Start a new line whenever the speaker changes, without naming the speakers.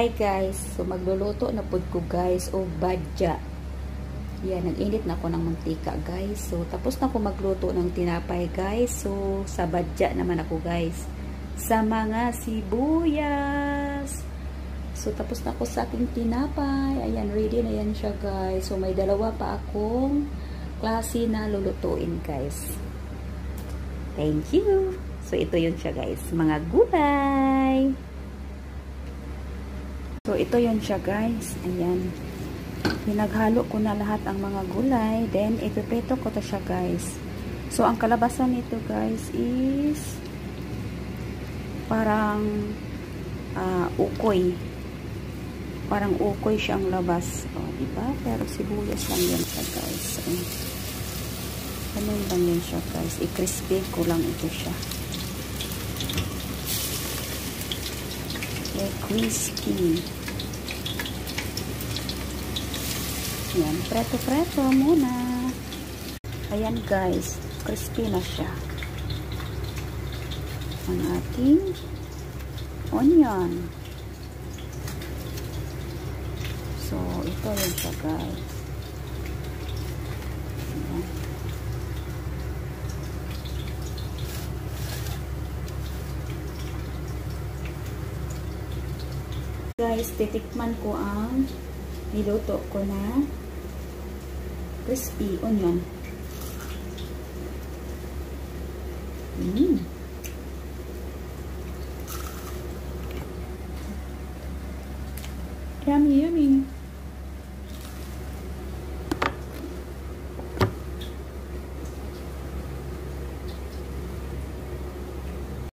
Hi guys, so magluluto na pod ko guys o badya. Yan, nag-init na ako ng mantika guys. So tapos na ako magluto ng tinapay guys. So sa badya naman ako guys. Sa mga sibuyas. So tapos na ako sa aking tinapay. Ayan, ready na yan siya guys. So may dalawa pa akong klase na lulutuin guys. Thank you. So ito yun siya guys. Mga gulay. So, ito yun siya guys. Ayan. Pinaghalo ko na lahat ang mga gulay. Then, ipiprito ko to siya guys. So, ang kalabasan nito guys is parang ukoy. Parang ukoy siyang labas. O, diba? Pero sibuyas lang yan siya guys. Ganun lang yan siya guys. I-crispy ko lang ito siya. Crispy. Yan, preto-preto muna. Ayan guys, crispy na siya. Ang ating onion. So, ito yun siya guys. Ayan. Guys, titikman ko ang niluto ko na crispy onion. Yummy, yummy.